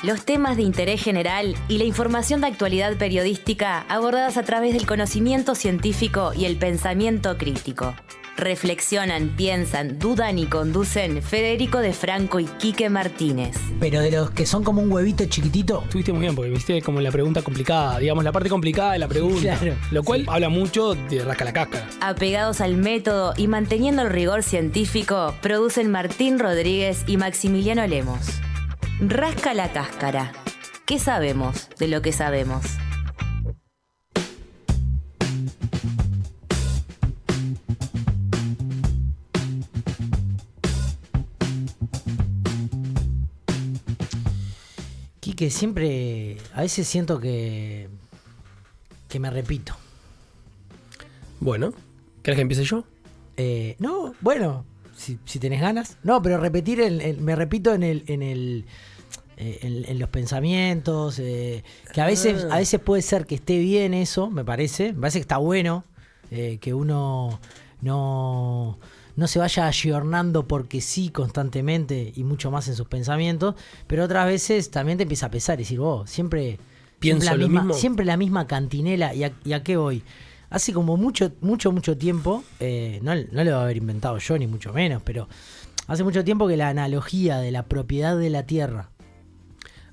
Los temas de interés general y la información de actualidad periodística abordadas a través del conocimiento científico y el pensamiento crítico. Reflexionan, piensan, dudan y conducen Federico de Franco y Quique Martínez. Pero de los que son como un huevito chiquitito. Estuviste muy bien porque viste como la pregunta complicada, digamos la parte complicada de la pregunta. Claro, lo cual habla mucho de rasca la cáscara. Apegados al método y manteniendo el rigor científico, producen Martín Rodríguez y Maximiliano Lemos. Rasca la cáscara. ¿Qué sabemos de lo que sabemos? Quique, siempre, a veces siento que me repito. Bueno, ¿querés que empiece yo? No, bueno, si tenés ganas. No, pero repetir, me repito en los pensamientos, que a veces puede ser que esté bien eso, me parece que está bueno, que uno no se vaya ayornando porque sí constantemente y mucho más en sus pensamientos, pero otras veces también te empieza a pesar y decir, siempre la misma cantinela, ¿y a qué voy? Hace como mucho tiempo, no lo voy a haber inventado yo ni mucho menos, pero hace mucho tiempo que la analogía de la propiedad de la tierra.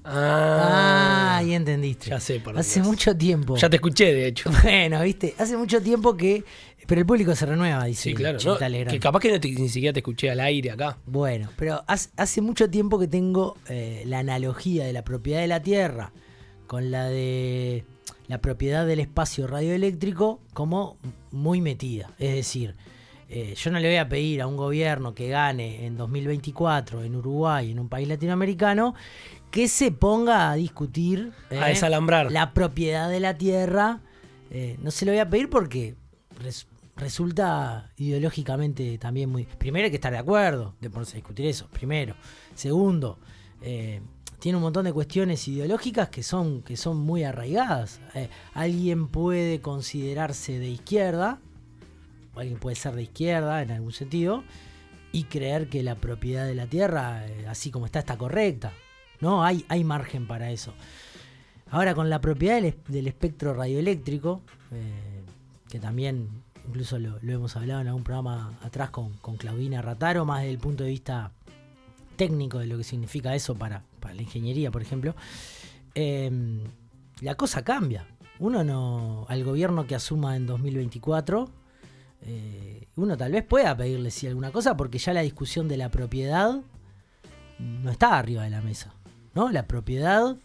Ahí entendiste. Ya sé por Hace mucho tiempo. Ya te escuché, de hecho. Bueno, viste, hace mucho tiempo que... Pero el público se renueva, dice. Sí, claro. Chita No, Legrand. que capaz que ni siquiera te escuché al aire acá. Bueno, pero hace mucho tiempo que tengo la analogía de la propiedad de la tierra con la de la propiedad del espacio radioeléctrico como muy metida. Es decir, yo no le voy a pedir a un gobierno que gane en 2024 en Uruguay, en un país latinoamericano, que se ponga a discutir a desalambrar la propiedad de la tierra. No se lo voy a pedir porque resulta ideológicamente también muy... Primero hay que estar de acuerdo de ponerse a discutir eso, primero. Segundo, tiene un montón de cuestiones ideológicas que son muy arraigadas. Alguien puede considerarse de izquierda, o alguien puede ser de izquierda en algún sentido, y creer que la propiedad de la tierra, así como está correcta. No, hay margen para eso. Ahora, con la propiedad del espectro radioeléctrico, que también incluso lo hemos hablado en algún programa atrás con Claudina Rataro, más desde el punto de vista técnico de lo que significa eso para la ingeniería, por ejemplo, la cosa cambia. Al gobierno que asuma en 2024, uno tal vez pueda pedirle sí alguna cosa, porque ya la discusión de la propiedad no está arriba de la mesa, ¿no? La propiedad,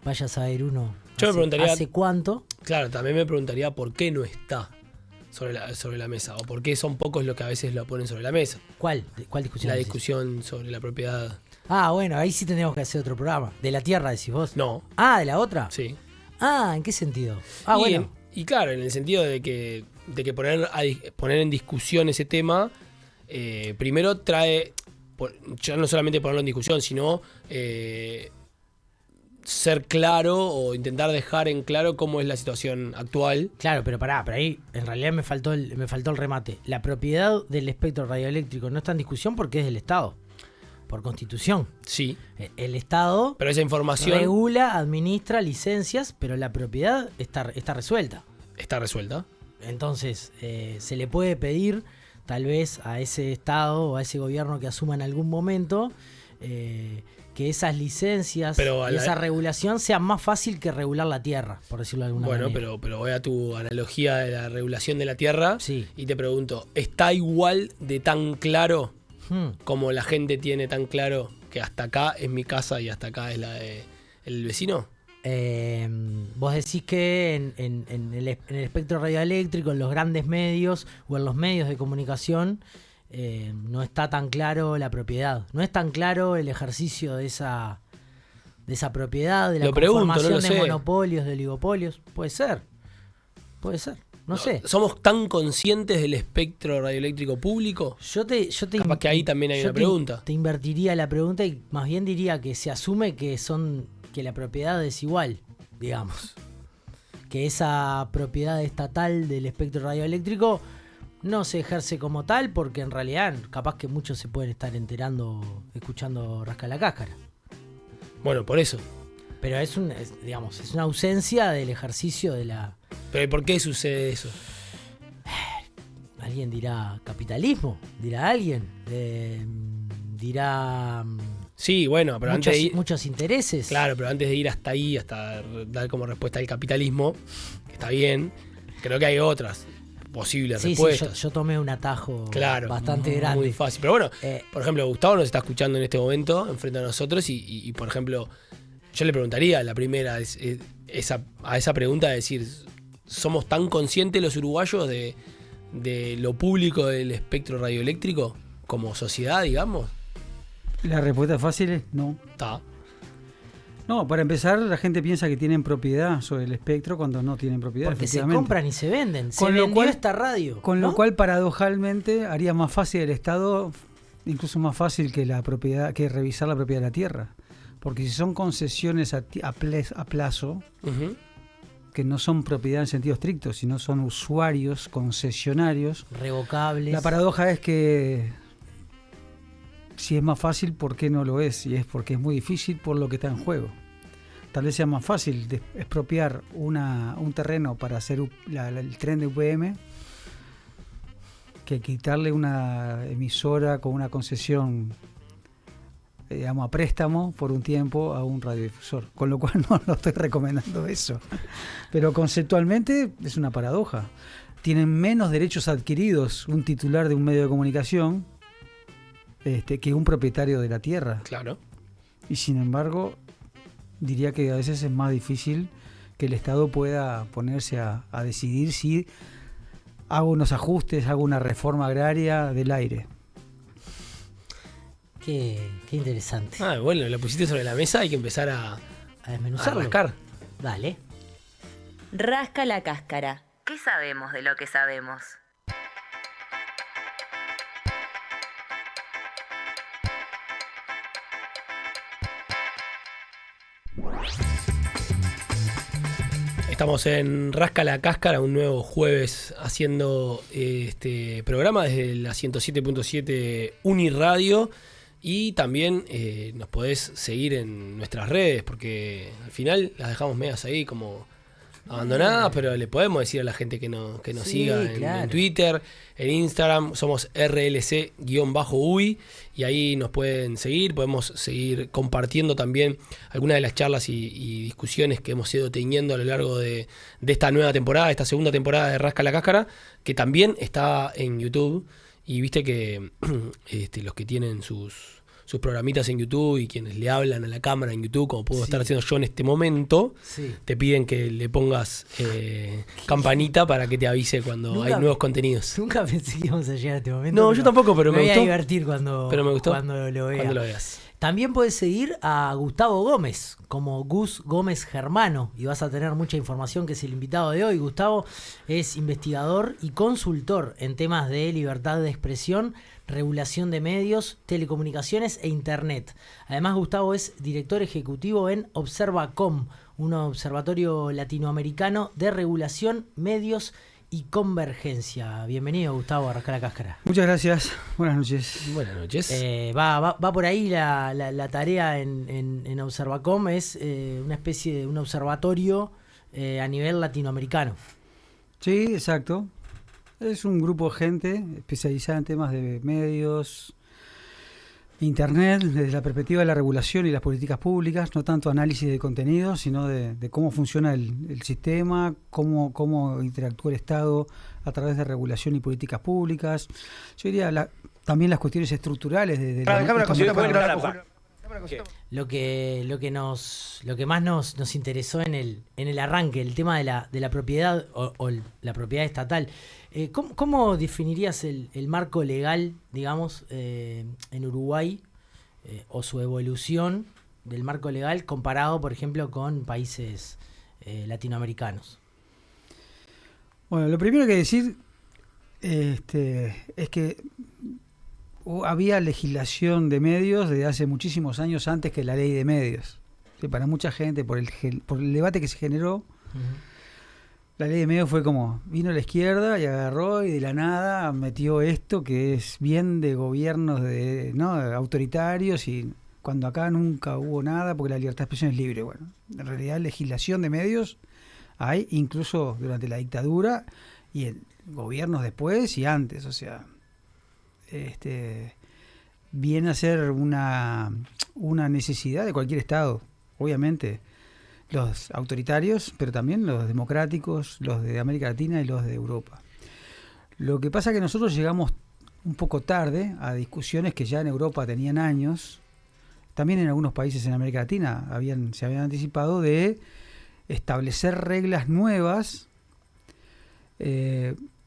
vaya a saber uno yo me preguntaría, hace cuánto. Claro, también me preguntaría por qué no está sobre la mesa, o por qué son pocos los que a veces lo ponen sobre la mesa. ¿Cuál discusión? La discusión sobre la propiedad. Bueno, ahí sí tendríamos que hacer otro programa. ¿De la tierra decís vos? No. ¿De la otra? Sí. ¿En qué sentido? Bueno. Y claro, en el sentido de que poner en discusión ese tema, primero trae, ya no solamente ponerlo en discusión, sino ser claro o intentar dejar en claro cómo es la situación actual. Claro, pero ahí en realidad me faltó el remate. La propiedad del espectro radioeléctrico no está en discusión porque es del Estado, por Constitución. Sí. El Estado, pero esa información regula, administra licencias, pero la propiedad está resuelta. Está resuelta. Entonces, se le puede pedir tal vez a ese Estado o a ese gobierno que asuma en algún momento que esas licencias y esa regulación sea más fácil que regular la tierra, por decirlo de alguna manera. Bueno, pero voy a tu analogía de la regulación de la tierra, sí, y te pregunto, ¿está igual de tan claro como la gente tiene tan claro que hasta acá es mi casa y hasta acá es la del vecino? Vos decís que en el espectro radioeléctrico, en los grandes medios o en los medios de comunicación, no está tan claro la propiedad, no es tan claro el ejercicio de esa propiedad, de la conformación de monopolios, de oligopolios. Puede ser, no sé. ¿Somos tan conscientes del espectro radioeléctrico público? Capaz que ahí también hay una pregunta. Te invertiría la pregunta y más bien diría que se asume que la propiedad es igual, digamos. Que esa propiedad estatal del espectro radioeléctrico no se ejerce como tal, porque en realidad capaz que muchos se pueden estar enterando escuchando Rasca la Cáscara. Bueno, por eso. Pero es una ausencia del ejercicio de la... Pero ¿por qué sucede eso? Alguien dirá capitalismo, dirá alguien, dirá Sí, bueno, pero antes de ir... muchos intereses. Claro, pero antes de ir hasta ahí, hasta dar como respuesta al capitalismo, que está bien, creo que hay otras posibles respuestas. Sí, yo tomé un atajo Claro, bastante grande. Muy fácil. Pero bueno, por ejemplo, Gustavo nos está escuchando en este momento, enfrente a nosotros, y por ejemplo, yo le preguntaría, la primera, a esa pregunta de decir, ¿somos tan conscientes los uruguayos de lo público del espectro radioeléctrico como sociedad, digamos? La respuesta fácil es no. Está. No, para empezar, la gente piensa que tienen propiedad sobre el espectro cuando no tienen propiedad. Porque se compran y se venden. Se Con lo vendió cual- esta radio. Con ¿no? lo cual, paradojalmente, haría más fácil el Estado, incluso más fácil que la propiedad, que revisar la propiedad de la tierra. Porque si son concesiones a plazo, Ujú. que no son propiedad en sentido estricto, sino son usuarios, concesionarios, Revocables. la paradoja es que si es más fácil, ¿por qué no lo es? Y es porque es muy difícil por lo que está en juego. Tal vez sea más fácil expropiar un terreno para hacer el tren de UPM que quitarle una emisora con una concesión, digamos, a préstamo por un tiempo a un radiodifusor. Con lo cual no estoy recomendando eso. Pero conceptualmente es una paradoja. Tienen menos derechos adquiridos un titular de un medio de comunicación que un propietario de la tierra. Claro. Y sin embargo, diría que a veces es más difícil que el Estado pueda ponerse a decidir si hago unos ajustes, hago una reforma agraria del aire. Qué interesante. Bueno, lo pusiste sobre la mesa, hay que empezar a desmenuzarlo. rascar. Dale. Rasca la cáscara. ¿Qué sabemos de lo que sabemos? Estamos en Rasca la Cáscara, un nuevo jueves haciendo este programa desde la 107.7 Uniradio, y también nos podés seguir en nuestras redes, porque al final las dejamos medias ahí como abandonadas, pero le podemos decir a la gente que nos Sí, siga claro. en Twitter, en Instagram, somos RLC-UI, y ahí nos pueden seguir, podemos seguir compartiendo también algunas de las charlas y discusiones que hemos ido teniendo a lo largo de esta nueva temporada, esta segunda temporada de Rasca la Cáscara, que también está en YouTube, y viste que los que tienen sus programitas en YouTube y quienes le hablan a la cámara en YouTube, como puedo Sí. estar haciendo yo en este momento, Sí. te piden que le pongas campanita para que te avise cuando Nunca- hay nuevos contenidos. Nunca pensé que íbamos a llegar a este momento. No, yo tampoco, pero me voy a gustó. divertir cuando lo vea. Cuando lo veas. También puedes seguir a Gustavo Gómez como Gus Gómez Germano, y vas a tener mucha información, que es el invitado de hoy. Gustavo es investigador y consultor en temas de libertad de expresión, regulación de medios, telecomunicaciones e internet. Además, Gustavo es director ejecutivo en Observacom, un observatorio latinoamericano de regulación, medios y convergencia. Bienvenido, Gustavo, a Rascar la Cáscara. Muchas gracias. Buenas noches. Buenas noches. Va por ahí la tarea en Observacom, es una especie de un observatorio a nivel latinoamericano. Sí, exacto. Es un grupo de gente especializada en temas de medios, internet, desde la perspectiva de la regulación y las políticas públicas, no tanto análisis de contenido, sino de cómo funciona el sistema, cómo interactúa el Estado a través de regulación y políticas públicas. Yo diría también las cuestiones estructurales de Lo que más nos interesó en el arranque, el tema de la propiedad o la propiedad estatal. ¿Cómo definirías el marco legal, digamos, en Uruguay, o su evolución del marco legal comparado, por ejemplo, con países latinoamericanos? Bueno, lo primero que decir es que había legislación de medios desde hace muchísimos años antes que la ley de medios. Que para mucha gente, por el debate que se generó, la ley de medios fue como, vino la izquierda y agarró y de la nada metió esto que es bien de gobiernos autoritarios, y cuando acá nunca hubo nada, porque la libertad de expresión es libre. Bueno, en realidad legislación de medios hay incluso durante la dictadura y en gobiernos después y antes, o sea, viene a ser una necesidad de cualquier Estado, obviamente, los autoritarios, pero también los democráticos, los de América Latina y los de Europa. Lo que pasa es que nosotros llegamos un poco tarde a discusiones que ya en Europa tenían años, también en algunos países en América Latina se habían anticipado de establecer reglas nuevas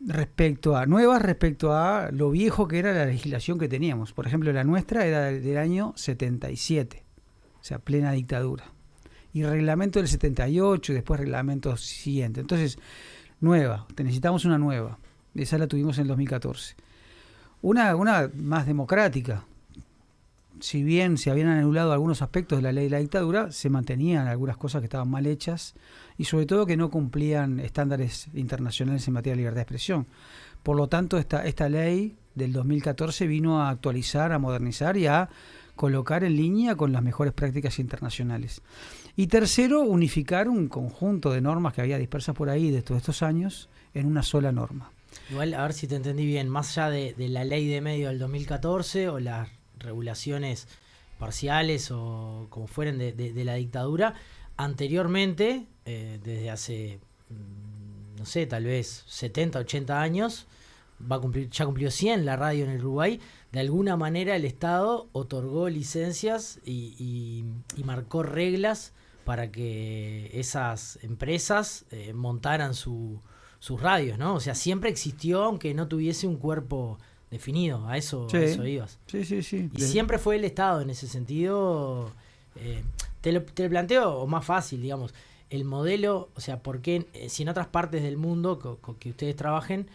respecto a lo viejo que era la legislación que teníamos. Por ejemplo, la nuestra era del año 77, o sea, plena dictadura. Y reglamento del 78 y después reglamento siguiente. Entonces, necesitamos una nueva. Esa la tuvimos en el 2014. Una más democrática. Si bien se habían anulado algunos aspectos de la ley de la dictadura, se mantenían algunas cosas que estaban mal hechas y sobre todo que no cumplían estándares internacionales en materia de libertad de expresión. Por lo tanto, esta ley del 2014 vino a actualizar, a modernizar y a colocar en línea con las mejores prácticas internacionales. Y tercero, unificar un conjunto de normas que había dispersas por ahí de todos estos años en una sola norma. Igual, a ver si te entendí bien, más allá de la ley de medios del 2014 o las regulaciones parciales o como fueren de la dictadura, anteriormente, desde hace, no sé, tal vez 70, 80 años, ya cumplió 100 la radio en el Uruguay, de alguna manera el Estado otorgó licencias y marcó reglas para que esas empresas montaran sus radios, ¿no? O sea, siempre existió, aunque no tuviese un cuerpo definido, a eso ibas. Sí. Y siempre fue el Estado en ese sentido. Te lo planteo más fácil, digamos, el modelo, o sea, ¿por qué si en otras partes del mundo que ustedes trabajen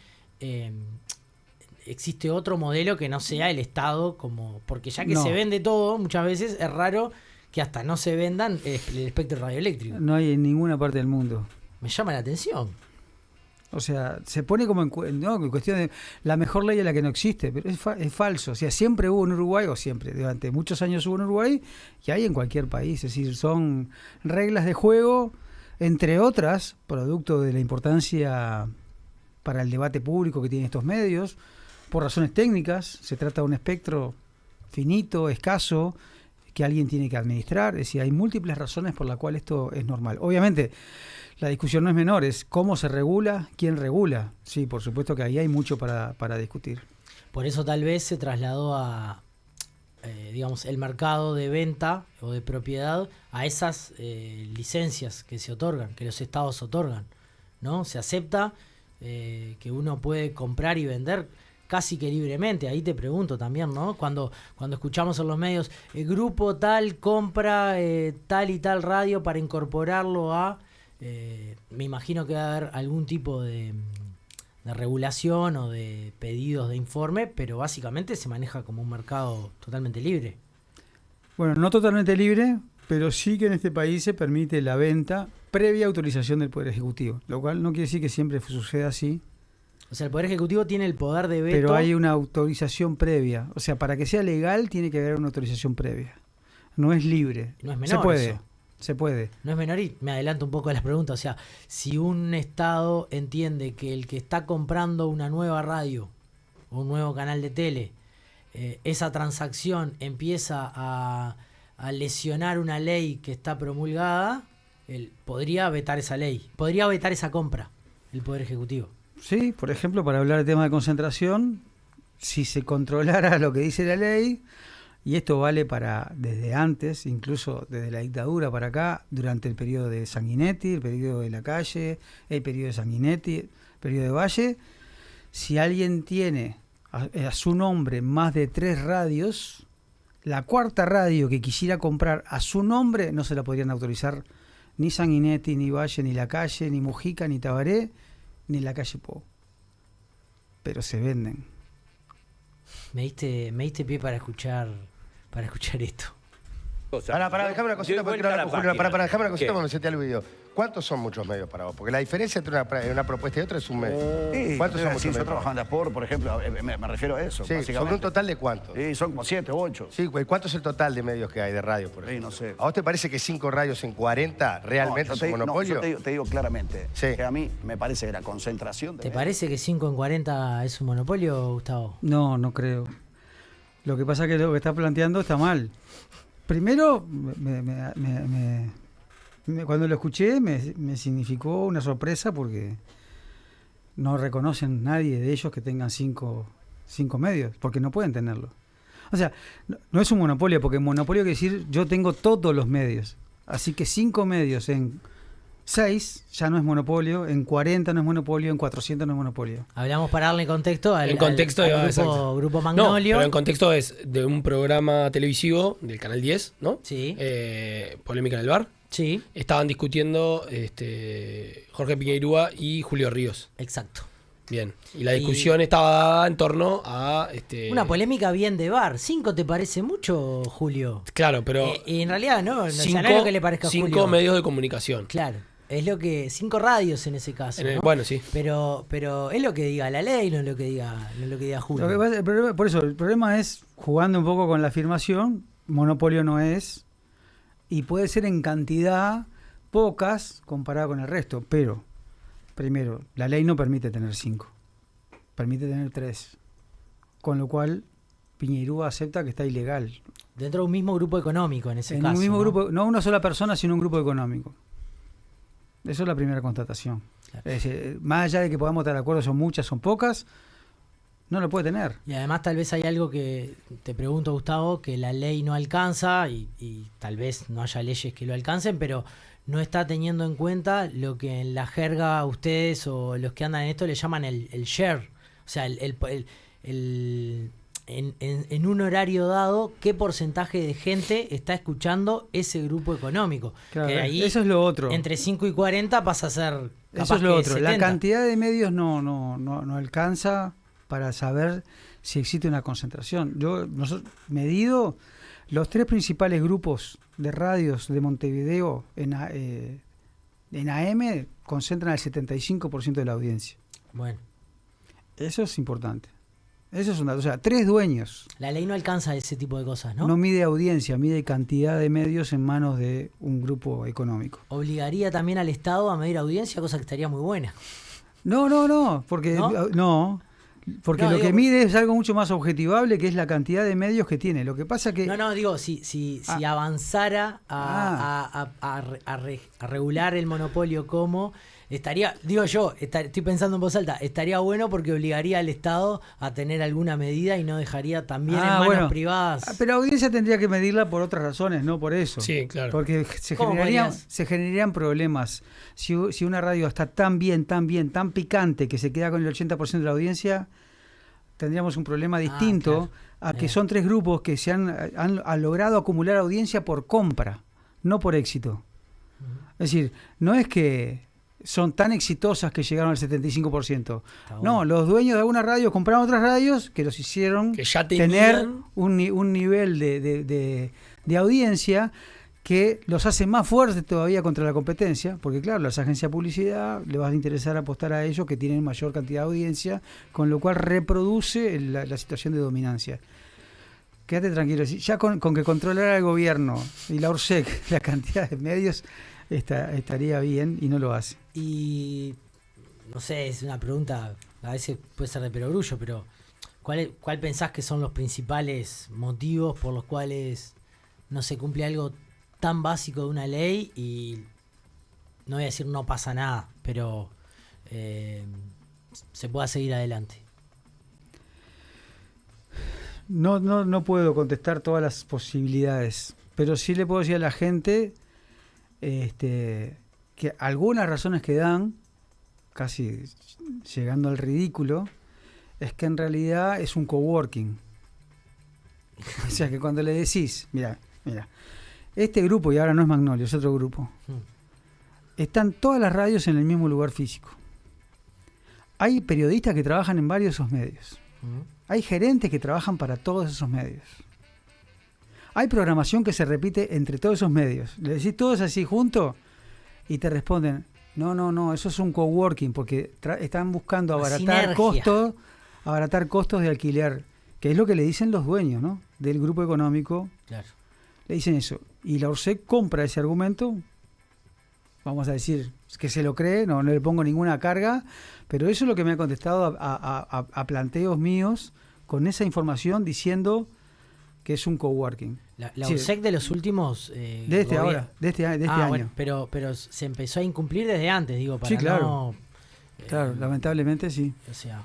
existe otro modelo que no sea el Estado? Porque ya que se vende todo, muchas veces es raro que hasta no se vendan el espectro radioeléctrico. No hay en ninguna parte del mundo. Me llama la atención. O sea, se pone como en cuestión de la mejor ley es la que no existe, pero es falso. O sea, siempre hubo en Uruguay, durante muchos años hubo en Uruguay, y hay en cualquier país. Es decir, son reglas de juego, entre otras, producto de la importancia para el debate público que tienen estos medios, por razones técnicas. Se trata de un espectro finito, escaso, que alguien tiene que administrar. Es decir, hay múltiples razones por las cuales esto es normal. Obviamente, la discusión no es menor, es cómo se regula, quién regula. Sí, por supuesto que ahí hay mucho para discutir. Por eso tal vez se trasladó a, digamos, el mercado de venta o de propiedad a esas licencias que se otorgan, que los estados otorgan, ¿no? Se acepta que uno puede comprar y vender casi que libremente. Ahí te pregunto también, ¿no? Cuando escuchamos en los medios, el grupo tal compra tal y tal radio para incorporarlo a... me imagino que va a haber algún tipo de regulación o de pedidos de informe, pero básicamente se maneja como un mercado totalmente libre. Bueno, no totalmente libre, pero sí que en este país se permite la venta previa autorización del Poder Ejecutivo, lo cual no quiere decir que siempre suceda así. O sea, el Poder Ejecutivo tiene el poder de veto. Pero hay una autorización previa. O sea, para que sea legal tiene que haber una autorización previa. No es libre. No es menor. Se puede. No es menor y me adelanto un poco a las preguntas. O sea, si un Estado entiende que el que está comprando una nueva radio o un nuevo canal de tele, esa transacción empieza a lesionar una ley que está promulgada, él podría vetar esa ley. Podría vetar esa compra, el Poder Ejecutivo. Sí, por ejemplo, para hablar de tema de concentración, si se controlara lo que dice la ley, y esto vale para desde antes, incluso desde la dictadura para acá, durante el periodo de Sanguinetti, el periodo de Lacalle, el periodo de Sanguinetti, el periodo de Valle, si alguien tiene a su nombre más de 3 radios, la cuarta radio que quisiera comprar a su nombre no se la podrían autorizar ni Sanguinetti, ni Valle, ni Lacalle, ni Mujica, ni Tabaré, ni la calle Pou. Pero se venden. Me diste pie para escuchar esto. Para, déjame una cosita, déjame una cosita porque me senté al video. ¿Cuántos son muchos medios para vos? Porque la diferencia entre una propuesta y otra es un medio. Sí, ¿Cuántos son muchos yo medios? trabajo en Sport, por ejemplo, me refiero a eso, Sí, básicamente. ¿sobre un total de cuántos? Sí, son como 7, 8. Sí, güey, ¿cuánto es el total de medios que hay de radio, por Sí, ejemplo? no sé. ¿A vos te parece que 5 radios en 40 realmente es un monopolio? Yo te digo claramente Sí. que a mí me parece que la concentración... ¿Te parece que 5 en 40 es un monopolio, Gustavo? No, no creo. Lo que pasa es que lo que está planteando está mal. Primero, cuando lo escuché me significó una sorpresa porque no reconocen nadie de ellos que tengan cinco medios, porque no pueden tenerlo. O sea, no es un monopolio, porque monopolio quiere decir yo tengo todos los medios. Así que 5 medios en 6 ya no es monopolio, en 40 no es monopolio, en 400 no es monopolio. Hablamos para darle contexto al, En contexto, al exacto. grupo No, Magnolio. pero en contexto es de un programa televisivo del Canal 10, ¿no? Sí. Polémica en el bar. Sí, Estaban discutiendo Jorge Piñeirúa y Julio Ríos. exacto. Bien. Y la discusión estaba dada en torno a... Una polémica bien de bar. 5 te parece mucho, Julio. Claro, pero... Y en realidad no es lo que le parezca a 5 Julio. medios de comunicación. Claro, es lo que 5 radios en ese caso. ¿no? Bueno, sí. Pero es lo que diga la ley, no es lo que diga Julio. Lo que pasa- el problema es, jugando un poco con la afirmación, monopolio no es, y puede ser en cantidad pocas comparado con el resto, pero, primero, la ley no permite tener 5, permite tener 3, con lo cual Piñeirúa acepta que está ilegal. Dentro de un mismo grupo económico en ese En caso. un mismo ¿no? grupo, no una sola persona, sino un grupo económico. Eso es la primera constatación. Claro. Es decir, más allá de que podamos estar de acuerdo, son muchas, son pocas, no lo puede tener. Y además tal vez hay algo que te pregunto, Gustavo, que la ley no alcanza y tal vez no haya leyes que lo alcancen, pero no está teniendo en cuenta lo que en la jerga ustedes o los que andan en esto le llaman el share. O sea, en un horario dado, ¿qué porcentaje de gente está escuchando ese grupo económico? Claro, que ahí, eso es lo otro. entre 5 y 40 pasa a ser capaz Eso es lo que otro. La 70. cantidad de medios no alcanza para saber si existe una concentración. Medido los 3 principales grupos de radios de Montevideo en AM concentran el 75% de la audiencia. Bueno, Eso es importante. Eso es un dato. O sea, 3 dueños. la ley no alcanza ese tipo de cosas, ¿no? No mide audiencia, mide cantidad de medios en manos de un grupo económico. Obligaría también al Estado a medir audiencia, cosa que estaría muy buena. No, porque ¿No? porque No, lo digo, que mide es algo mucho más objetivable, que es la cantidad de medios que tiene. Lo que pasa que No, digo, si avanzara a regular el monopolio como estaría, digo yo, estoy pensando en voz alta, estaría bueno porque obligaría al Estado a tener alguna medida y no dejaría también en manos privadas. Pero audiencia tendría que medirla por otras razones, no por eso. Sí, claro. Porque ¿Cómo podrías? se generarían problemas. Si una radio está tan tan picante que se queda con el 80% de la audiencia, tendríamos un problema distinto claro. a que son 3 grupos que se han logrado acumular audiencia por compra, no por éxito. Es decir, no es que son tan exitosas que llegaron al 75%. No, los dueños de algunas radios compraron otras radios que los hicieron Que ya tener tenían. un nivel de audiencia que los hace más fuertes todavía contra la competencia, porque claro, las agencias de publicidad le va a interesar apostar a ellos que tienen mayor cantidad de audiencia, con lo cual reproduce la situación de dominancia. Quédate tranquilo, ya con que controlara el gobierno y la ORSEC la cantidad de medios estaría bien y no lo hace. Y no sé, es una pregunta, a veces puede ser de perogrullo, pero ¿cuál pensás que son los principales motivos por los cuales no se cumple algo tan básico de una ley y no voy a decir no pasa nada, pero se pueda seguir adelante? No puedo contestar todas las posibilidades, pero sí le puedo decir a la gente que algunas razones que dan, casi llegando al ridículo, es que en realidad es un coworking. O sea que cuando le decís, mira, este grupo, y ahora no es Magnolio, es otro grupo, están todas las radios en el mismo lugar físico. Hay periodistas que trabajan en varios de esos medios. Hay gerentes que trabajan para todos esos medios. Hay programación que se repite entre todos esos medios. Le decís todos así juntos y te responden, no, eso es un coworking, porque están buscando Sinergia. abaratar costos de alquiler, que es lo que le dicen los dueños, ¿no?, del grupo económico. Claro. Le dicen eso. Y la ORSEC compra ese argumento, vamos a decir que se lo cree, no le pongo ninguna carga, pero eso es lo que me ha contestado a planteos míos con esa información diciendo que es un coworking. La Sí. ORSEC de los últimos... De este año. Bueno, pero se empezó a incumplir desde antes, digo, para Sí, claro. no... Claro, lamentablemente sí. O sea,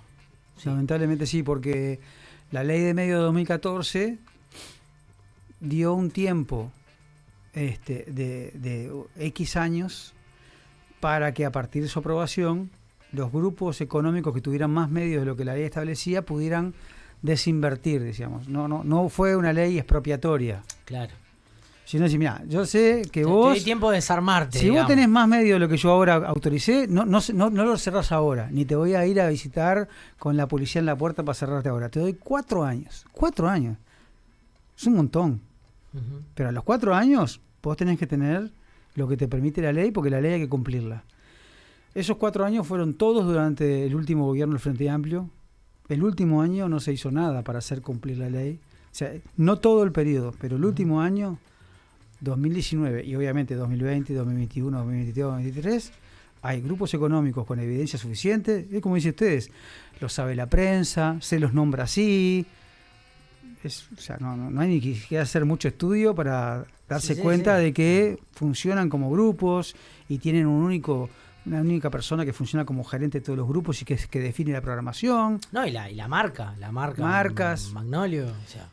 sí. Lamentablemente sí, porque la ley de medio de 2014 dio un tiempo de X años para que a partir de su aprobación los grupos económicos que tuvieran más medios de lo que la ley establecía pudieran desinvertir, decíamos. No fue una ley expropiatoria. Claro. Sino decir, mira, yo sé que Te vos... doy tiempo de desarmarte, Si digamos. vos tenés más medios de lo que yo ahora autoricé, no lo cerrás ahora, ni te voy a ir a visitar con la policía en la puerta para cerrarte ahora. Te doy 4 años. 4 años. Es un montón. Ujú. Pero a los 4 años vos tenés que tener lo que te permite la ley, porque la ley hay que cumplirla. Esos 4 años fueron todos durante el último gobierno del Frente Amplio. El último año no se hizo nada para hacer cumplir la ley. O sea, no todo el periodo, pero el último año, 2019 y obviamente 2020, 2021, 2022, 2023, hay grupos económicos con evidencia suficiente. Es como dicen ustedes, lo sabe la prensa, se los nombra así. O sea, no hay ni que hacer mucho estudio para darse Sí, cuenta sí. de que funcionan como grupos y tienen una única persona que funciona como gerente de todos los grupos y que define la programación. No, y la marca. Marcas. Magnolio, o sea,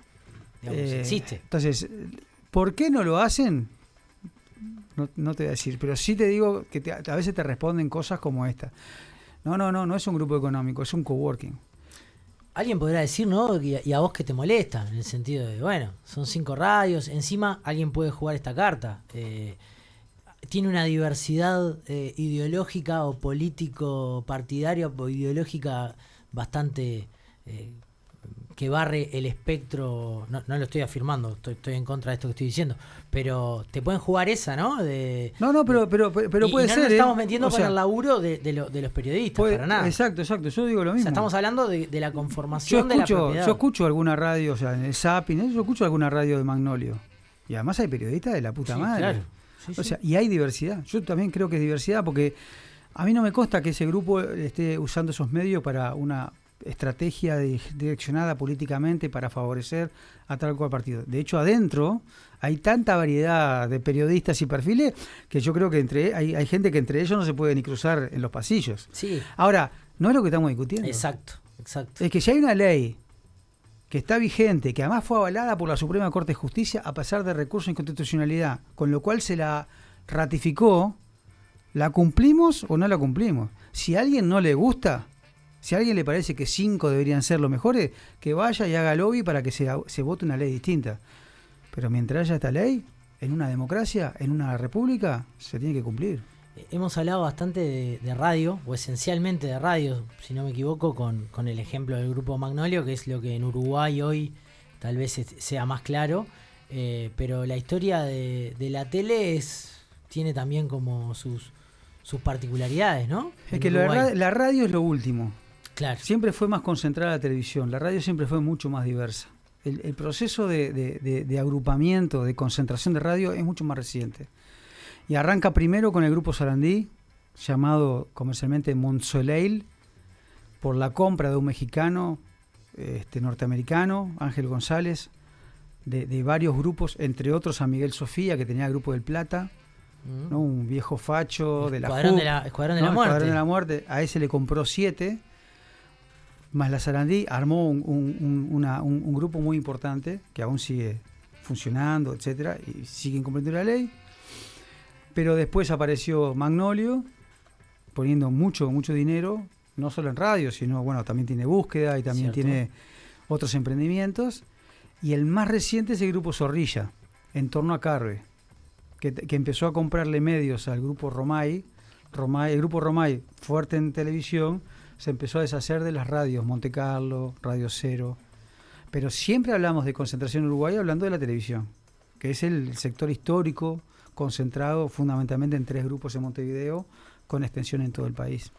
digamos, existe. Entonces, ¿por qué no lo hacen? No te voy a decir, pero sí te digo que a veces te responden cosas como esta. No es un grupo económico, es un coworking. Alguien podrá decir, ¿no? Y a vos que te molesta, en el sentido de, bueno, son 5 radios, encima alguien puede jugar esta carta. Tiene una diversidad ideológica o político-partidaria o ideológica bastante que barre el espectro. No lo estoy afirmando, estoy en contra de esto que estoy diciendo, pero te pueden jugar esa, ¿no? Pero puede y no ser. nos estamos ¿eh? metiendo O con sea, el laburo de los periodistas, para nada. Exacto, yo digo lo O mismo. sea, estamos hablando de la conformación de la propiedad. Yo escucho alguna radio, o sea, en el Zapping, yo escucho alguna radio de Magnolio. Y además hay periodistas de la puta Sí, madre. claro. Sí, O sea, y hay diversidad. Yo también creo que es diversidad porque a mí no me consta que ese grupo esté usando esos medios para una estrategia direccionada políticamente para favorecer a tal cual partido. De hecho, adentro hay tanta variedad de periodistas y perfiles que yo creo que hay gente que entre ellos no se puede ni cruzar en los pasillos. Sí, Ahora, no es lo que estamos discutiendo. exacto. Es que si hay una ley que está vigente, que además fue avalada por la Suprema Corte de Justicia a pesar de recurso de inconstitucionalidad, con lo cual se la ratificó, ¿la cumplimos o no la cumplimos? Si a alguien no le gusta, si a alguien le parece que 5 deberían ser los mejores, que vaya y haga lobby para que se vote una ley distinta. Pero mientras haya esta ley, en una democracia, en una república, se tiene que cumplir. Hemos hablado bastante de radio, o esencialmente de radio, si no me equivoco, con el ejemplo del grupo Magnolio, que es lo que en Uruguay hoy tal vez sea más claro, pero la historia de la tele tiene también como sus particularidades, ¿no? Es En que Uruguay. la radio es lo último. Claro. Siempre fue más concentrada la televisión, la radio siempre fue mucho más diversa. El proceso de agrupamiento, de concentración de radio es mucho más reciente. Y arranca primero con el grupo Sarandí, llamado comercialmente Montsoleil, por la compra de un mexicano norteamericano, Ángel González, de varios grupos, entre otros a Miguel Sofía, que tenía el Grupo del Plata, ¿no? Un viejo facho de la Escuadrón JUC, de la Escuadrón de ¿no? la Muerte. Escuadrón de la Muerte. A ese le compró 7, más la Sarandí, armó un grupo muy importante, que aún sigue funcionando, etcétera, y siguen cumpliendo la ley. Pero después apareció Magnolio, poniendo mucho dinero, no solo en radio, sino, bueno, también tiene búsqueda y también Cierto. tiene otros emprendimientos. Y el más reciente es el grupo Zorrilla, en torno a Carve, que empezó a comprarle medios al grupo Romay. El grupo Romay, fuerte en televisión, se empezó a deshacer de las radios, Monte Carlo, Radio Cero. Pero siempre hablamos de concentración uruguaya hablando de la televisión, que es el sector histórico, concentrado fundamentalmente en 3 grupos en Montevideo, con extensión en todo el país.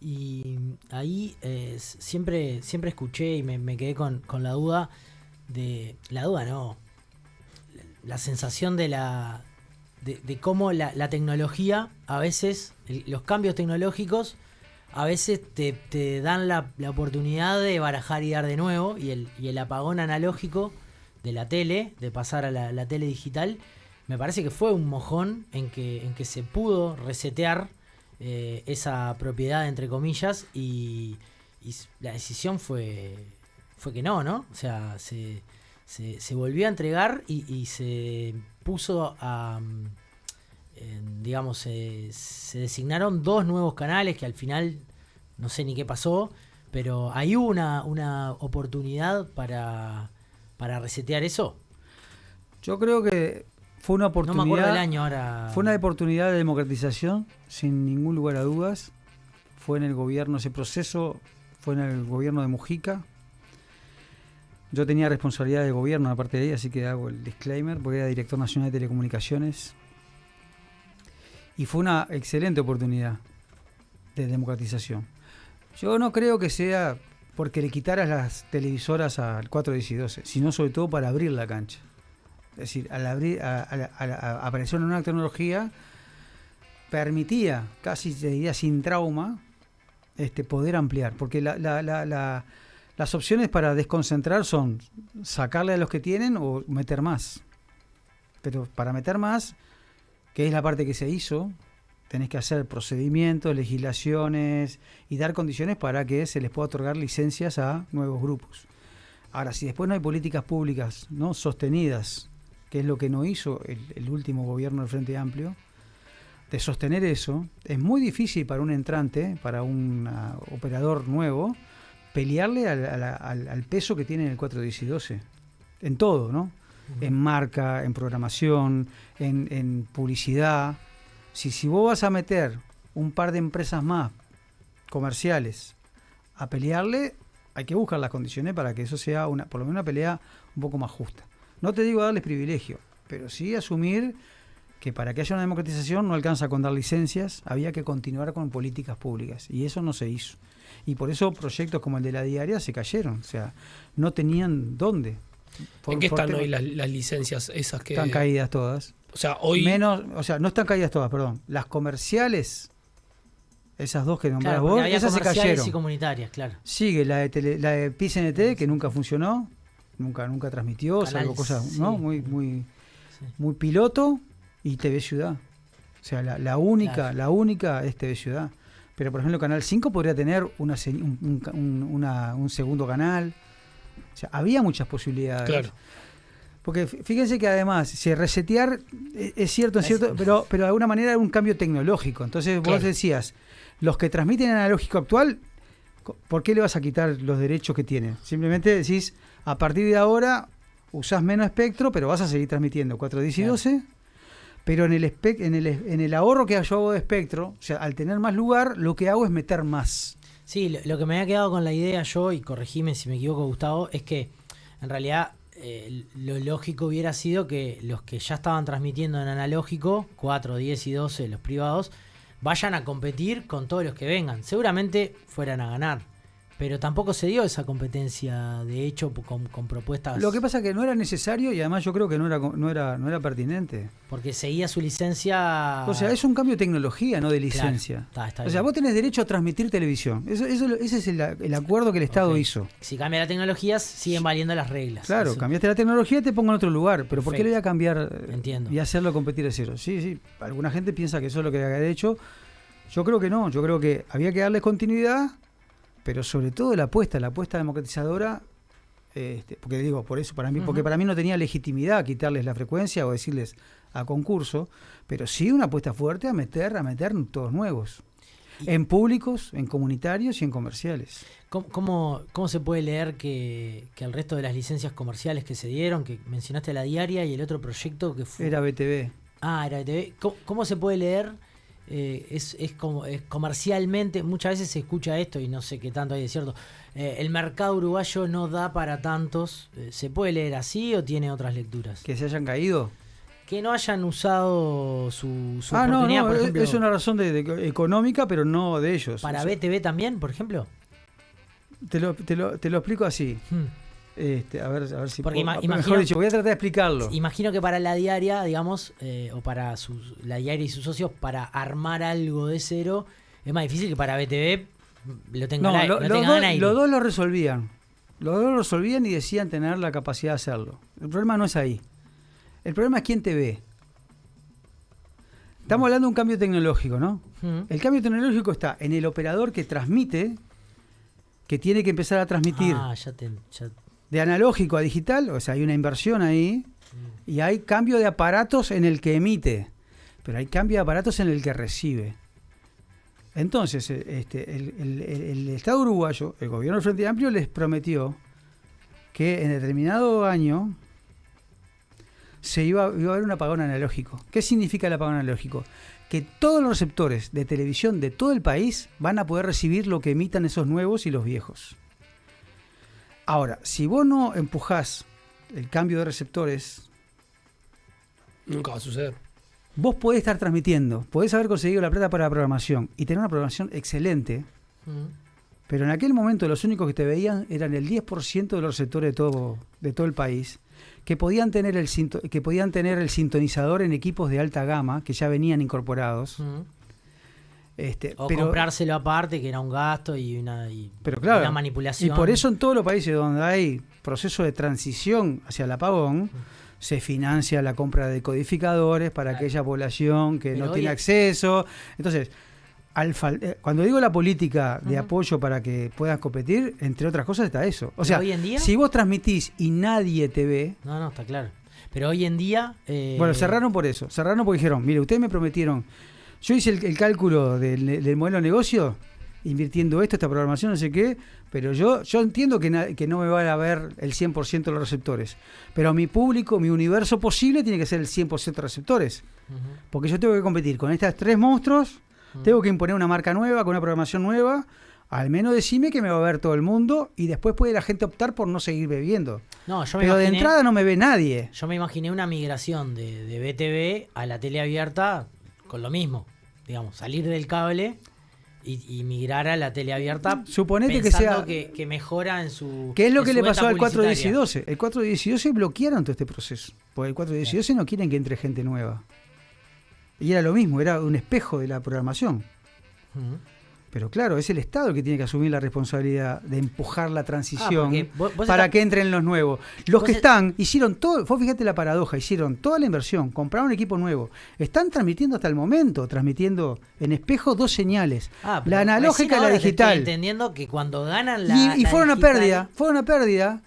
Y ahí siempre escuché y me quedé con la duda la sensación de cómo la tecnología, a veces, los cambios tecnológicos, a veces te dan la oportunidad de barajar y dar de nuevo, y el apagón analógico de la tele, de pasar a la tele digital, me parece que fue un mojón en que se pudo resetear esa propiedad, entre comillas, y la decisión fue que no, ¿no? O sea, se volvió a entregar y se puso a... digamos, se designaron 2 nuevos canales que al final no sé ni qué pasó, pero hay una oportunidad para resetear eso. Yo creo que fue una oportunidad. No me acuerdo del año ahora. Fue una oportunidad de democratización, sin ningún lugar a dudas. Fue en el gobierno, ese proceso fue en el gobierno de Mujica. Yo tenía responsabilidad de gobierno aparte de ahí, así que hago el disclaimer, porque era director nacional de telecomunicaciones. Y fue una excelente oportunidad de democratización. Yo no creo que sea porque le quitaras las televisoras al 4, 10 y 12, sino sobre todo para abrir la cancha. Es decir, al aparecer una nueva tecnología, permitía, casi te diría sin trauma, poder ampliar. Porque las opciones para desconcentrar son sacarle a los que tienen o meter más. Pero para meter más, que es la parte que se hizo, tenés que hacer procedimientos, legislaciones y dar condiciones para que se les pueda otorgar licencias a nuevos grupos. Ahora, si después no hay políticas públicas, ¿no?, sostenidas, que es lo que no hizo el último gobierno del Frente Amplio, de sostener eso, es muy difícil para un entrante, para un operador nuevo, pelearle al peso que tiene el 4, 10 y 12. En todo, ¿no? Uh-huh. En marca, en programación, en publicidad. Si vos vas a meter un par de empresas más comerciales a pelearle, hay que buscar las condiciones para que eso sea por lo menos una pelea un poco más justa. No te digo darles privilegio, pero sí asumir que para que haya una democratización no alcanza con dar licencias, había que continuar con políticas públicas, y eso no se hizo. Y por eso proyectos como el de la diaria se cayeron, o sea, no tenían dónde. ¿En qué están hoy las licencias esas que...? Están caídas todas. O sea, hoy... no están caídas todas, perdón. Las comerciales, esas 2 que nombrás vos, esas se cayeron. Y comunitarias, claro. Sigue la de PCNT, que nunca funcionó, nunca transmitió, Canal, salvo cosas, sí, ¿no? Muy piloto, y TV Ciudad. O sea, la única es TV Ciudad. Pero, por ejemplo, Canal 5 podría tener un segundo canal. O sea, había muchas posibilidades. Claro. Porque fíjense que además, si resetear es cierto, pero de alguna manera era un cambio tecnológico. Entonces vos decías, los que transmiten analógico actual, ¿por qué le vas a quitar los derechos que tienen? Simplemente decís, a partir de ahora usás menos espectro, pero vas a seguir transmitiendo 4, 10 y 12, pero en el ahorro que yo hago de espectro, o sea, al tener más lugar, lo que hago es meter más. Sí, lo que me había quedado con la idea yo, y corregime si me equivoco, Gustavo, es que en realidad lo lógico hubiera sido que los que ya estaban transmitiendo en analógico, 4, 10 y 12, los privados, vayan a competir con todos los que vengan. Seguramente fueran a ganar, pero tampoco se dio esa competencia, de hecho, con propuestas. Lo que pasa es que no era necesario, y además yo creo que no era pertinente. Porque seguía su licencia. O sea, es un cambio de tecnología, no de licencia. Claro, está o sea, bien. vos tenés derecho a transmitir televisión. Ese es el acuerdo que el Estado hizo. Si cambia la tecnología, siguen valiendo las reglas. Claro, eso. Cambiaste la tecnología, te pongo en otro lugar. Pero ¿por qué le voy a cambiar? Entiendo. Y hacerlo competir a cero? Sí. Alguna gente piensa que eso es lo que había hecho. Yo creo que no. Yo creo que había que darles continuidad, pero sobre todo la apuesta democratizadora, porque digo, por eso, para mí, porque para mí no tenía legitimidad quitarles la frecuencia o decirles a concurso, pero sí una apuesta fuerte a meter todos nuevos, en públicos, en comunitarios y en comerciales. ¿Cómo se puede leer que el resto de las licencias comerciales que se dieron, que mencionaste la diaria y el otro proyecto que fue... Era BTV. Era BTV. ¿Cómo se puede leer? Es comercialmente, muchas veces se escucha esto y no sé qué tanto hay de cierto. El mercado uruguayo no da para tantos. ¿Se puede leer así o tiene otras lecturas? ¿Que se hayan caído? que no hayan usado su No, oportunidad, por ejemplo, es una razón económica, pero no de ellos. para O sea, BTV también, por ejemplo. te lo explico así. A ver si Porque puedo- imagino- mejor dicho, voy a tratar de explicarlo. Imagino que para la diaria, digamos, o para la diaria y sus socios, para armar algo de cero, es más difícil que para BTV lo tengan No, lo tengan al aire. los dos lo resolvían. Los dos lo resolvían y decían tener la capacidad de hacerlo. El problema no es ahí. El problema es quién te ve. Estamos hablando de un cambio tecnológico, ¿no? El cambio tecnológico está en el operador que transmite, que tiene que empezar a transmitir Ya de analógico a digital, o sea, hay una inversión ahí, y hay cambio de aparatos en el que emite, pero hay cambio de aparatos en el que recibe. Entonces, el Estado uruguayo, el gobierno del Frente Amplio, les prometió que en determinado año iba a haber un apagón analógico. ¿Qué significa el apagón analógico? Que todos los receptores de televisión de todo el país van a poder recibir lo que emitan esos nuevos y los viejos. Ahora, si vos no empujás el cambio de receptores, Nunca va a suceder. vos podés estar transmitiendo, podés haber conseguido la plata para la programación y tener una programación excelente, pero en aquel momento los únicos que te veían eran el 10% de los receptores de todo el país, que podían tener el sintonizador en equipos de alta gama, que ya venían incorporados. O Pero, comprárselo aparte, que era un gasto y pero claro, una manipulación. y por eso en todos los países donde hay proceso de transición hacia el apagón, se financia la compra de decodificadores para aquella población que Pero no hoy tiene es- acceso. Entonces, cuando digo la política de apoyo para que puedas competir, entre otras cosas está eso. O Pero sea, hoy en día- si vos transmitís y nadie te ve, No, está claro. Pero hoy en día... bueno, cerraron por eso. Cerraron porque dijeron, mire, ustedes me prometieron, yo hice el cálculo del modelo de negocio, invirtiendo esta programación, no sé qué, pero yo entiendo que no me van a ver el 100% de los receptores. Pero mi público, mi universo posible tiene que ser el 100% de receptores. Porque yo tengo que competir con estas tres monstruos, tengo que imponer una marca nueva, con una programación nueva. Al menos decime que me va a ver todo el mundo y después puede la gente optar por no seguir bebiendo. No, yo me Pero de imaginé- entrada no me ve nadie. Yo me imaginé una migración de BTV a la tele abierta con lo mismo. Digamos, salir del cable y migrar a la tele abierta. Suponete que pensando sea- que mejora en su. ¿Qué es lo en que su le venta pasó al 410 y publicitaria. 12? El 410 y 12 bloquearon todo este proceso. Porque el 410 y 12 no quieren que entre gente nueva. Y era lo mismo, era un espejo de la programación. Ujú. Pero claro, es el Estado el que tiene que asumir la responsabilidad de empujar la transición porque vos para estás- que entren los nuevos. Los vos que est- están, hicieron todo, vos fíjate la paradoja, hicieron toda la inversión, compraron equipo nuevo, están transmitiendo hasta el momento, transmitiendo en espejo dos señales, Ah, pero la analógica recién y la ahora te estoy digital. entendiendo que cuando ganan la. Y la fueron digital- una pérdida,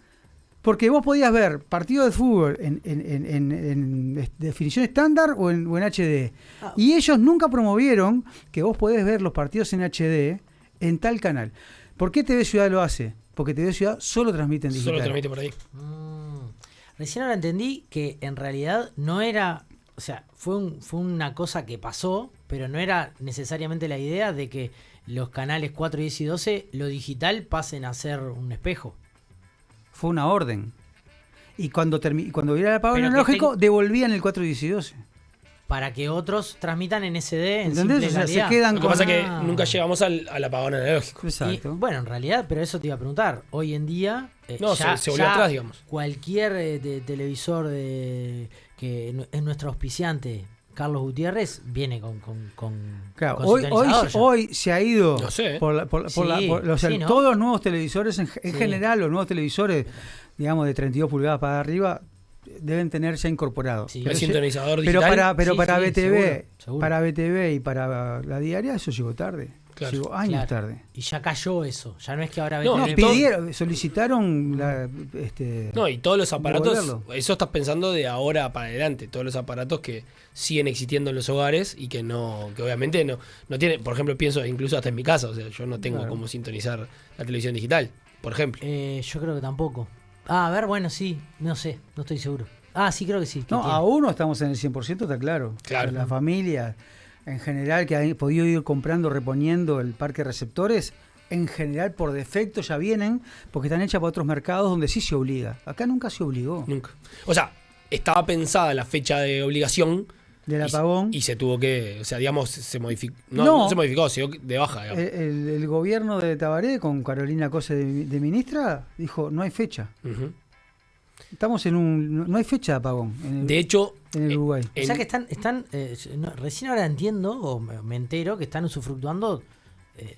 porque vos podías ver partidos de fútbol en definición estándar o en HD. Ah. Y ellos nunca promovieron que vos podés ver los partidos en HD en tal canal. ¿Por qué TV Ciudad lo hace? Porque TV Ciudad solo transmite en digital. Solo transmite por ahí. Recién ahora entendí que en realidad no era. O sea, fue una cosa que pasó, pero no era necesariamente la idea de que los canales 4, 10 y 12, lo digital, pasen a ser un espejo. Fue una orden. Y cuando hubiera el apagón Pero que analógico, devolvían el 4, 10 y 12. Para que otros transmitan en SD en ¿Entendés? simple O sea, se calidad. quedan Lo que pasa es que Ah. nunca llegamos al apagón analógico. Y, Exacto. bueno, en realidad, pero eso te iba a preguntar. Hoy en día. No, se volvió atrás, digamos. Cualquier televisor que es nuestro auspiciante, Carlos Gutiérrez, viene con Claro, con hoy sintonizador ya. hoy se ha ido No sé. o sea, Sí, ¿no? todos los nuevos televisores, en Sí. general, los nuevos televisores, digamos, de 32 pulgadas para arriba, deben tener ya incorporado. Sí. El Pero, sintonizador pero digital. para Sí, BTV, seguro. para BTV y para la diaria, eso llegó tarde. Claro. Llegó años Claro. tarde. Y ya cayó eso. Ya no es que ahora No, BTV y todo- solicitaron No, y todos los aparatos, devolverlo. eso estás pensando de ahora para adelante, todos los aparatos que siguen existiendo en los hogares y que obviamente no tienen, por ejemplo, pienso incluso hasta en mi casa, o sea, yo no tengo Claro. cómo sintonizar la televisión digital, por ejemplo. yo creo que tampoco. A ver, bueno, sí. No sé, no estoy seguro. Sí, creo que sí. que No, tiene. aún no estamos en el 100%, está claro. Claro. La familia, en general, que ha podido ir comprando, reponiendo el parque de receptores, en general, por defecto ya vienen, porque están hechas para otros mercados donde sí se obliga. Acá nunca se obligó. Nunca. O sea, estaba pensada la fecha de obligación Del apagón. y se tuvo que, o sea, digamos, se modificó. No se modificó, se dio de baja, digamos. El gobierno de Tabaré, con Carolina Cose de ministra, dijo, no hay fecha. Ujú. Estamos no hay fecha de apagón De hecho, en el Uruguay. O sea que están recién ahora entiendo, o me entero, que están usufructuando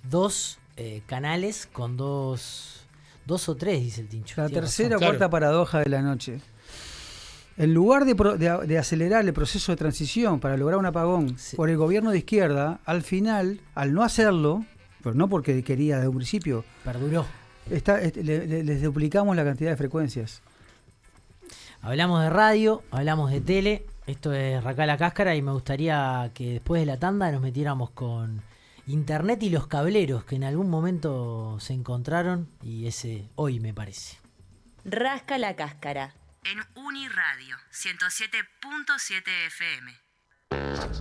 dos canales con dos o tres, dice el Tincho. La Tiene tercera o Claro. cuarta paradoja de la noche. En lugar de acelerar el proceso de transición para lograr un apagón Sí. por el gobierno de izquierda, al final, al no hacerlo, pero no porque quería desde un principio, razón. Perduró. les duplicamos la cantidad de frecuencias. Hablamos de radio, hablamos de tele. Esto es Racá la Cáscara y me gustaría que después de la tanda nos metiéramos con internet y los cableros que en algún momento se encontraron y ese hoy me parece. Rasca la Cáscara. En Uniradio 107.7 FM.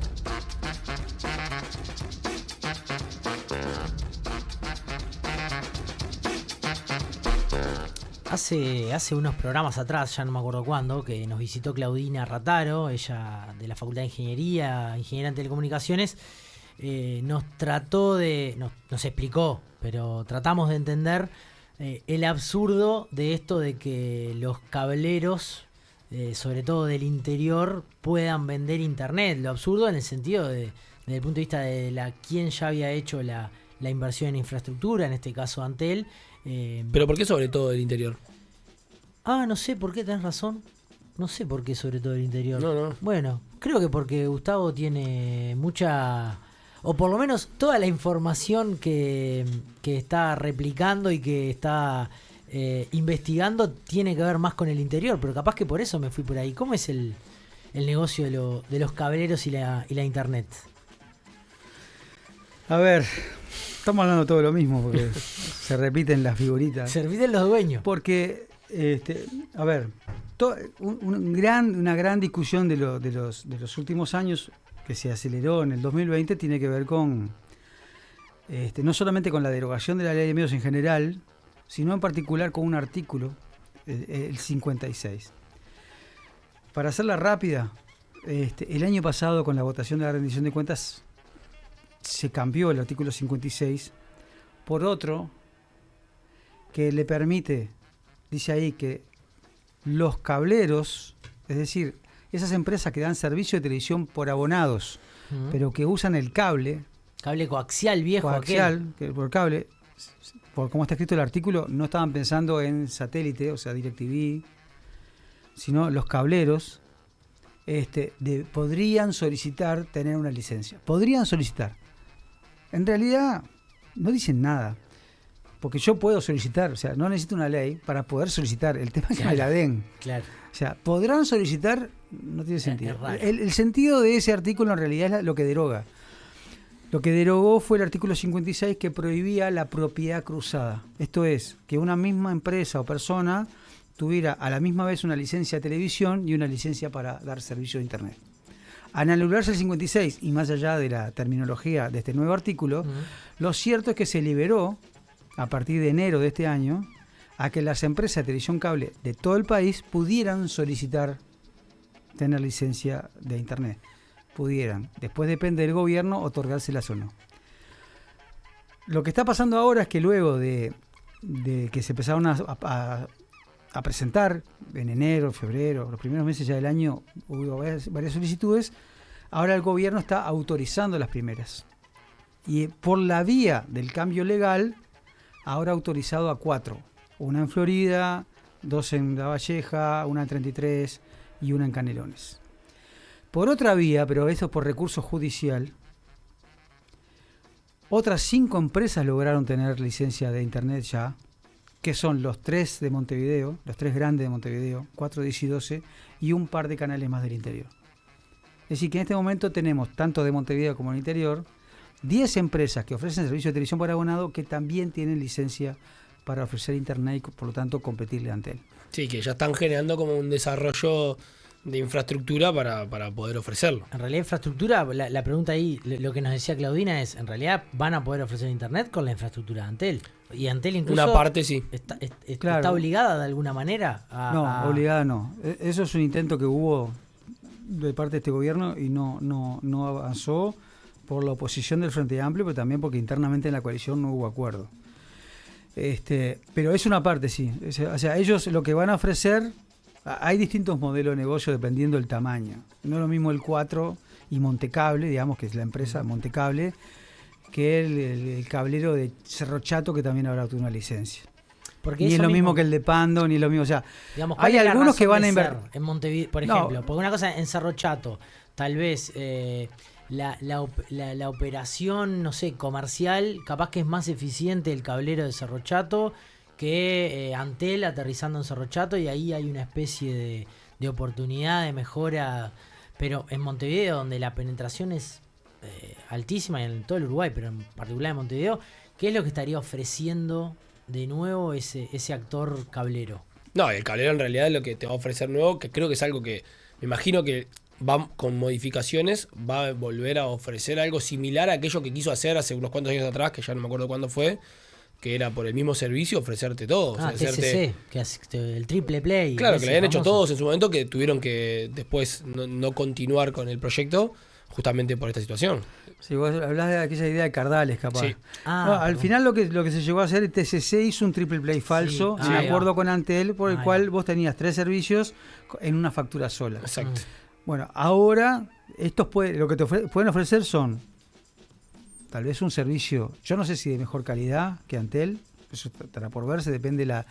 Hace unos programas atrás, ya no me acuerdo cuándo, que nos visitó Claudina Rataro, ella de la Facultad de Ingeniería, ingeniera en telecomunicaciones, nos explicó, pero tratamos de entender el absurdo de esto de que los cableros, sobre todo del interior, puedan vender internet. Lo absurdo en el sentido desde el punto de vista de quién ya había hecho la inversión en infraestructura, en este caso Antel. pero ¿por qué sobre todo del interior? No sé por qué, tenés razón. No sé por qué sobre todo el interior. No. Bueno, creo que porque Gustavo tiene mucha... O por lo menos toda la información que está replicando y que está investigando tiene que ver más con el interior. Pero capaz que por eso me fui por ahí. ¿Cómo es el negocio de los cableros y la internet? A ver, estamos hablando todo lo mismo porque se repiten las figuritas. Se repiten los dueños. Porque, a ver, una gran discusión de los últimos años que se aceleró en el 2020 tiene que ver con, no solamente con la derogación de la ley de medios en general, sino en particular con un artículo, el 56. Para hacerla rápida, el año pasado con la votación de la rendición de cuentas se cambió el artículo 56 por otro que le permite, dice ahí, que los cableros, es decir, esas empresas que dan servicio de televisión por abonados, pero que usan el cable Coaxial viejo. coaxial, que por cable, por cómo está escrito el artículo, no estaban pensando en satélite, o sea, DirecTV, sino los cableros podrían solicitar tener una licencia. Podrían solicitar. En realidad, no dicen nada. Porque yo puedo solicitar, o sea, no necesito una ley para poder solicitar. El tema es que me la den. Claro. O sea, podrán solicitar, no tiene sentido. Es raro. El sentido de ese artículo en realidad es lo que deroga. Lo que derogó fue el artículo 56 que prohibía la propiedad cruzada. Esto es, que una misma empresa o persona tuviera a la misma vez una licencia de televisión y una licencia para dar servicio de internet. Al anularse el 56, y más allá de la terminología de este nuevo artículo, lo cierto es que se liberó, a partir de enero de este año, a que las empresas de televisión cable de todo el país pudieran solicitar tener licencia de internet. Pudieran. Después depende del gobierno otorgárselas o no. Lo que está pasando ahora es que luego de que se empezaron a presentar en enero, febrero, los primeros meses ya del año, hubo varias solicitudes, ahora el gobierno está autorizando las primeras. Y por la vía del cambio legal, ahora ha autorizado a 4. Una en Florida, 2 en La Valleja, una en 33 y una en Canelones. Por otra vía, pero eso por recurso judicial, otras 5 empresas lograron tener licencia de internet ya, que son los 3 de Montevideo, los 3 grandes de Montevideo, 4, 10 y 12, y un par de canales más del interior. Es decir, que en este momento tenemos, tanto de Montevideo como del interior, 10 empresas que ofrecen servicio de televisión por abonado que también tienen licencia para ofrecer internet y por lo tanto competirle ante él. Sí, que ya están generando como un desarrollo infraestructura para poder ofrecerlo. En realidad, infraestructura, la pregunta ahí, lo que nos decía Claudina es, en realidad van a poder ofrecer internet con la infraestructura de Antel. Y Antel incluso Una parte sí. Claro. está obligada de alguna manera a... Obligada no. Eso es un intento que hubo de parte de este gobierno y no avanzó por la oposición del Frente Amplio, pero también porque internamente en la coalición no hubo acuerdo. Pero es una parte, sí. O sea, ellos lo que van a ofrecer, hay distintos modelos de negocio dependiendo del tamaño. No es lo mismo el 4 y Montecable, digamos, que es la empresa Montecable, que el cablero de Cerro Chato, que también habrá una licencia. Porque Ni eso es lo mismo que el de Pando, ni es lo mismo. O sea, digamos, ¿cuál hay es la algunos que razón van a de invertir. ser en Montevideo, por No. ejemplo, porque una cosa en Cerro Chato, tal vez la operación, no sé, comercial, capaz que es más eficiente el cablero de Cerro Chato que Antel aterrizando en Cerro Chato, y ahí hay una especie de oportunidad de mejora. Pero en Montevideo, donde la penetración es altísima, y en todo el Uruguay, pero en particular en Montevideo, ¿qué es lo que estaría ofreciendo de nuevo ese actor cablero? No, el cablero en realidad es lo que te va a ofrecer nuevo, que creo que es algo que me imagino que va con modificaciones, va a volver a ofrecer algo similar a aquello que quiso hacer hace unos cuantos años atrás, que ya no me acuerdo cuándo fue, que era por el mismo servicio ofrecerte todo. O sea, TCC, que es el triple play. Claro, que ese lo habían hecho famoso. todos en su momento, que tuvieron que después no continuar con el proyecto, justamente por esta situación. Si vos hablás de aquella idea de Cardales, capaz. Sí. No, al final lo que se llegó a hacer, el TCC hizo un triple play falso, Sí, en ahí acuerdo va. con Antel, por el Ahí cual va. vos tenías 3 servicios en una factura sola. Exacto. Bueno, ahora lo que te pueden ofrecer son tal vez un servicio, yo no sé si de mejor calidad que Antel, eso estará por verse, depende la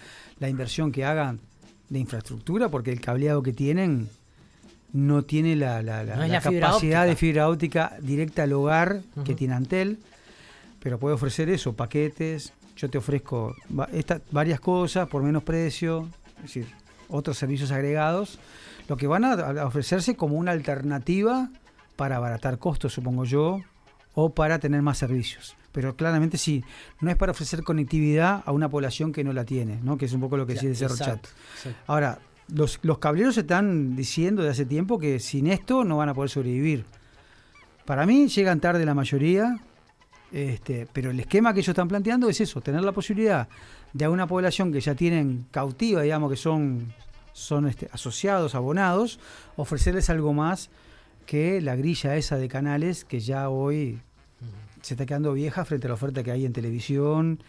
inversión que hagan de infraestructura, porque el cableado que tienen no tiene la No es la fibra capacidad óptica. de fibra óptica directa al hogar que Ujú. tiene Antel, pero puede ofrecer eso, paquetes. Yo te ofrezco varias cosas por menos precio, es decir, otros servicios agregados, lo que van a ofrecerse como una alternativa para abaratar costos, supongo yo, o para tener más servicios. Pero claramente sí, no es para ofrecer conectividad a una población que no la tiene, ¿no? Que es un poco lo que decía Cerro Chato. Exacto. Ahora, los cableros están diciendo desde hace tiempo que sin esto no van a poder sobrevivir. Para mí llegan tarde la mayoría, pero el esquema que ellos están planteando es eso, tener la posibilidad de a una población que ya tienen cautiva, digamos que son asociados, abonados, ofrecerles algo más que la grilla esa de canales que ya hoy se está quedando vieja frente a la oferta que hay en televisión,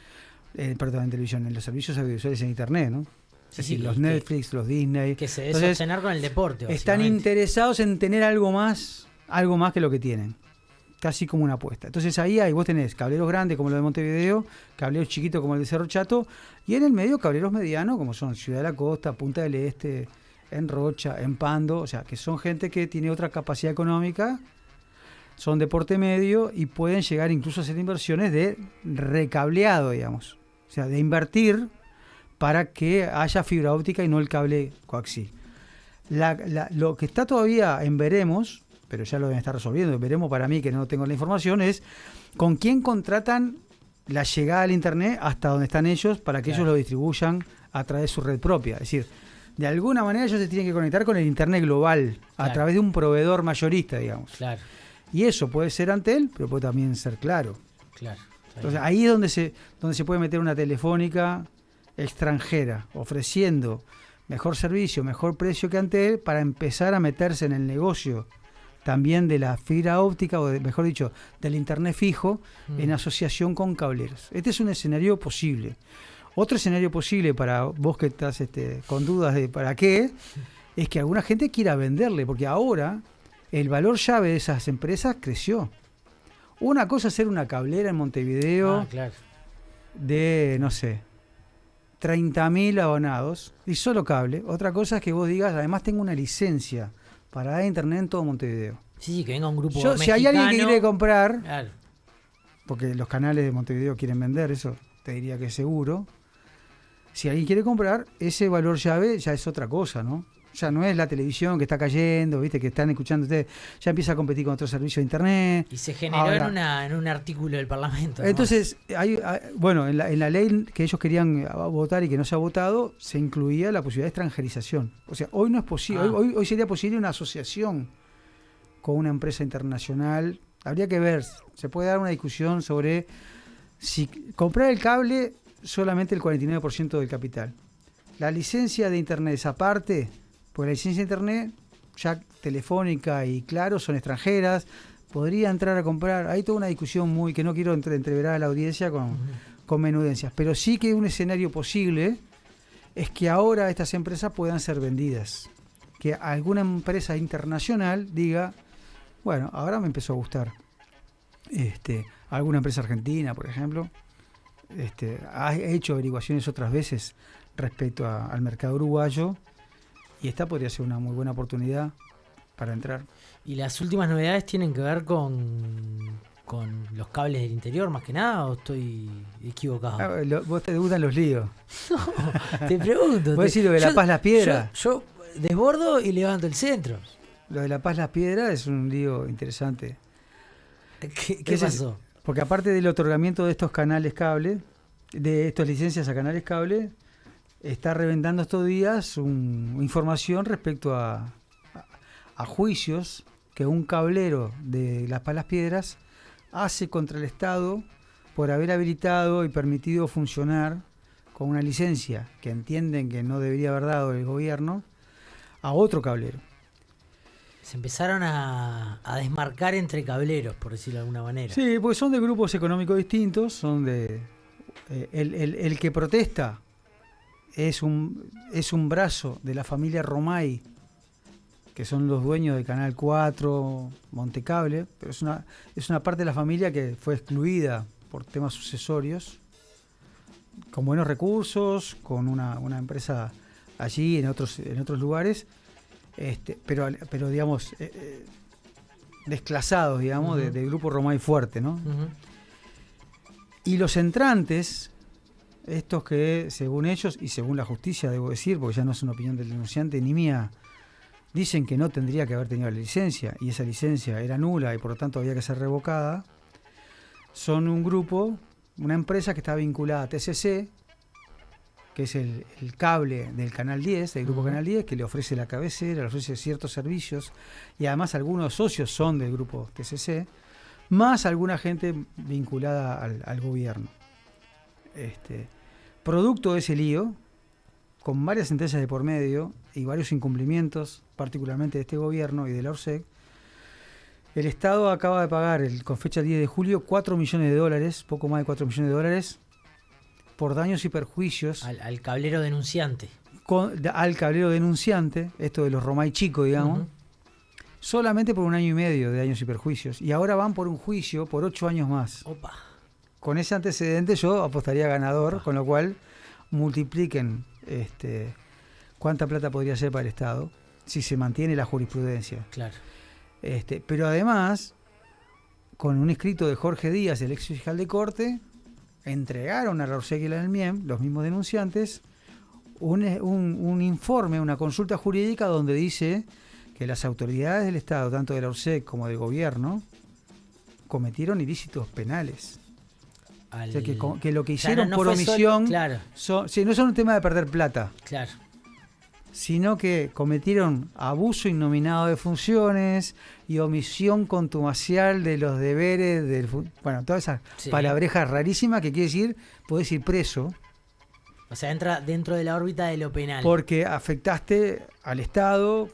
en los servicios audiovisuales en internet, ¿no? Es Sí, decir, sí, los que- Netflix, los Disney. Que se debe Entonces, sostener con el deporte. están básicamente. interesados en tener algo más que lo que tienen. Casi como una apuesta. Entonces ahí vos tenés cableros grandes como los de Montevideo, cableros chiquitos como el de Cerro Chato, y en el medio cableros medianos como son Ciudad de la Costa, Punta del Este, en Rocha, en Pando, o sea, que son gente que tiene otra capacidad económica, son de porte medio y pueden llegar incluso a hacer inversiones de recableado, digamos. O sea, de invertir para que haya fibra óptica y no el cable coaxil. Lo que está todavía en veremos, pero ya lo deben estar resolviendo, veremos para mí que no tengo la información, es con quién contratan la llegada al internet hasta donde están ellos para que ellos lo distribuyan a través de su red propia. Es decir, de alguna manera ellos se tienen que conectar con el internet global a Claro. través de un proveedor mayorista, digamos. Claro, Y eso puede ser Antel, pero puede también ser Claro. claro. Entonces ahí es donde se puede meter una telefónica extranjera, ofreciendo mejor servicio, mejor precio que Antel, para empezar a meterse en el negocio también de la fibra óptica, o mejor dicho, del internet fijo, en asociación con cableros. Este es un escenario posible. Otro escenario posible para vos que estás con dudas de para qué, es que alguna gente quiera venderle, porque ahora el valor llave de esas empresas creció. Una cosa es ser una cablera en Montevideo Claro. de, no sé, 30.000 abonados y solo cable. Otra cosa es que vos digas, además tengo una licencia para dar internet en todo Montevideo. Sí, que venga un grupo Si hay alguien que mexicano. quiere comprar, Claro. porque los canales de Montevideo quieren vender, eso te diría que es seguro. Si alguien quiere comprar, ese valor llave ya es otra cosa, ¿no? Ya no es la televisión que está cayendo, viste, que están escuchando ustedes, ya empieza a competir con otros servicios de internet. Y se generó Ahora, en un artículo del Parlamento, ¿no? Entonces, bueno, en la ley que ellos querían votar y que no se ha votado, se incluía la posibilidad de extranjerización. O sea, hoy no es posible, hoy sería posible una asociación con una empresa internacional. Habría que ver, se puede dar una discusión sobre si comprar el cable solamente el 49% del capital. La licencia de internet es aparte, pues la licencia de internet, ya Telefónica y Claro son extranjeras, podría entrar a comprar. Hay toda una discusión que no quiero entreverar a la audiencia con menudencias, pero sí que un escenario posible es que ahora estas empresas puedan ser vendidas. Que alguna empresa internacional diga, bueno, ahora me empezó a gustar. Alguna empresa argentina, por ejemplo, ha hecho averiguaciones otras veces respecto al mercado uruguayo y esta podría ser una muy buena oportunidad para entrar. ¿Y las últimas novedades tienen que ver con los cables del interior, más que nada, o estoy equivocado? ¿Vos te gustan los líos? No, te pregunto. ¿Vos decís lo de La Paz Las Piedras? Yo desbordo y levanto el centro. Lo de La Paz Las Piedras es un lío interesante. ¿Qué pasó? Porque aparte del otorgamiento de estos canales cable, de estas licencias a canales cable, está reventando estos días información respecto a juicios que un cablero de Las Paz Las Piedras hace contra el Estado por haber habilitado y permitido funcionar con una licencia que entienden que no debería haber dado el gobierno a otro cablero. Se empezaron a desmarcar entre cableros, por decirlo de alguna manera. Sí, porque son de grupos económicos distintos, son de... el que protesta es un brazo de la familia Romay, que son los dueños de Canal 4, Montecable, pero es una parte de la familia que fue excluida por temas sucesorios, con buenos recursos, con una empresa allí, en otros lugares, pero digamos, desclasados, digamos, uh-huh. del grupo Romay fuerte, ¿no? Uh-huh. Y los entrantes, estos que según ellos, y según la justicia, debo decir, porque ya no es una opinión del denunciante ni mía, dicen que no tendría que haber tenido la licencia, y esa licencia era nula y por lo tanto había que ser revocada. Son un grupo, una empresa que está vinculada a TCC, que es el cable del Canal 10, del grupo Canal 10, que le ofrece la cabecera, le ofrece ciertos servicios, y además algunos socios son del grupo TCC, más alguna gente vinculada al gobierno. Producto de ese lío, con varias sentencias de por medio y varios incumplimientos, particularmente de este gobierno y de la ORSEC, el Estado acaba de pagar, con fecha 10 de julio, $4 millones, poco más de $4 millones, por daños y perjuicios. Al cablero denunciante. Al cablero denunciante, esto de los Romay chicos, digamos, solamente por 1 año y medio de daños y perjuicios. Y ahora van por un juicio por 8 años más. Opa. Con ese antecedente yo apostaría ganador, con lo cual multipliquen cuánta plata podría ser para el Estado si se mantiene la jurisprudencia. Claro. Pero además, con un escrito de Jorge Díaz, el ex fiscal de corte, entregaron a la ORSEC y a la ANMIEM, los mismos denunciantes, un informe, una consulta jurídica donde dice que las autoridades del Estado, tanto de la ORSEC como del gobierno, cometieron ilícitos penales. O sea, que lo que hicieron por omisión, claro. No son un tema de perder plata, Claro. sino que cometieron abuso innominado de funciones y omisión contumacial de los deberes, bueno, todas esas palabrejas rarísimas que quiere decir, podés ir preso. O sea, entra dentro de la órbita de lo penal. Porque afectaste al Estado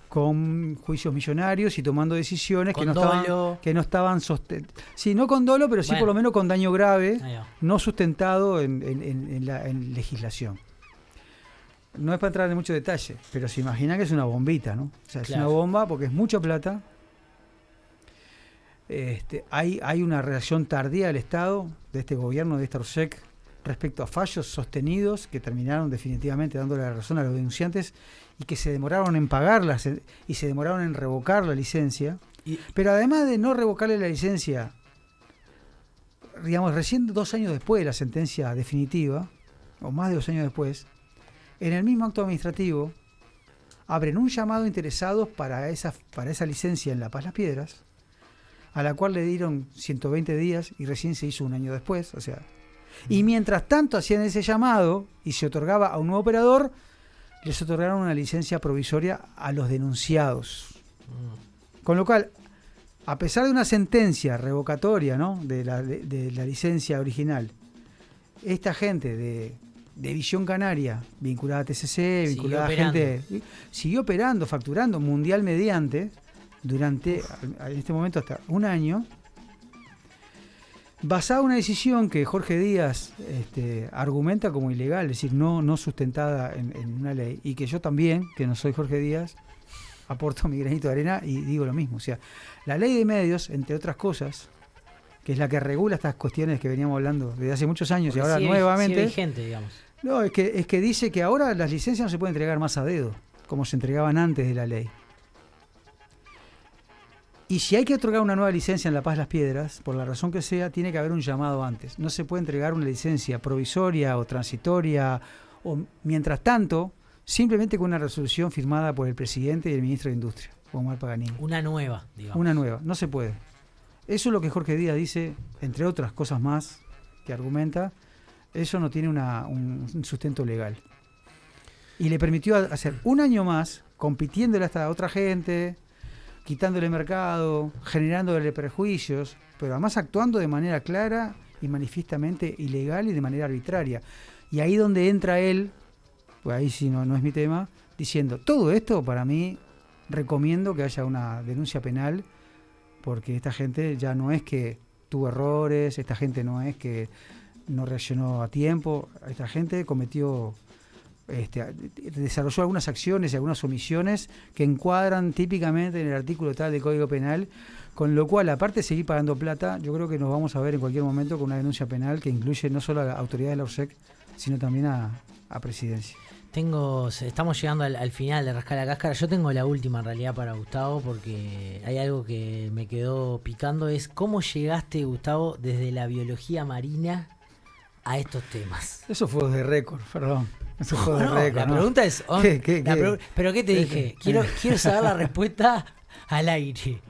con juicios millonarios y tomando decisiones con que no estaban sostenidas. Sí, no con dolo, pero sí por lo menos con daño grave, no sustentado en legislación. No es para entrar en mucho detalle, pero se imagina que es una bombita, ¿no? O sea, es una bomba porque es mucha plata. Hay una reacción tardía del Estado, de este gobierno, de esta ORSEC, respecto a fallos sostenidos que terminaron definitivamente dándole la razón a los denunciantes y que se demoraron en pagarlas y se demoraron en revocar la licencia. Pero además de no revocarle la licencia, digamos, recién 2 años después de la sentencia definitiva, o más de 2 años después, en el mismo acto administrativo abren un llamado a interesados para esa licencia en La Paz Las Piedras, a la cual le dieron 120 días y recién se hizo un año después. O sea, y mientras tanto hacían ese llamado y se otorgaba a un nuevo operador, les otorgaron una licencia provisoria a los denunciados. Con lo cual, a pesar de una sentencia revocatoria, ¿no?, de la licencia original, esta gente de Visión Canaria, vinculada a TCC, vinculada a gente, siguió operando, facturando mundial mediante, durante, en este momento, hasta un año, basada en una decisión que Jorge Díaz argumenta como ilegal, es decir, no sustentada en una ley, y que yo también, que no soy Jorge Díaz, aporto mi granito de arena y digo lo mismo. O sea, la ley de medios, entre otras cosas, que es la que regula estas cuestiones que veníamos hablando desde hace muchos años, porque y ahora nuevamente... Sigue vigente, digamos. No, es que dice que ahora las licencias no se pueden entregar más a dedo, como se entregaban antes de la ley. Y si hay que otorgar una nueva licencia en La Paz Las Piedras, por la razón que sea, tiene que haber un llamado antes. No se puede entregar una licencia provisoria o transitoria, o mientras tanto, simplemente con una resolución firmada por el presidente y el ministro de Industria, Omar Paganini. Una nueva, digamos. Una nueva, no se puede. Eso es lo que Jorge Díaz dice, entre otras cosas más que argumenta. Eso no tiene un sustento legal. Y le permitió hacer un año más, compitiéndole hasta otra gente, quitándole mercado, generándole prejuicios, pero además actuando de manera clara y manifiestamente ilegal y de manera arbitraria. Y ahí donde entra él, pues ahí sí no es mi tema, diciendo, todo esto para mí recomiendo que haya una denuncia penal, porque esta gente ya no es que tuvo errores, esta gente no es que no reaccionó a tiempo, esta gente cometió, desarrolló algunas acciones y algunas omisiones que encuadran típicamente en el artículo tal del Código Penal, con lo cual, aparte de seguir pagando plata, yo creo que nos vamos a ver en cualquier momento con una denuncia penal que incluye no solo a la autoridad de la URSEC, sino también a Presidencia. Estamos llegando al final de Rascar la Cáscara. Yo tengo la última en realidad para Gustavo, porque hay algo que me quedó picando, es cómo llegaste, Gustavo, desde la biología marina a estos temas. Eso fue de récord, perdón. Eso fue de récord. La pregunta es... ¿Pero qué te dije? Quiero saber la respuesta al aire.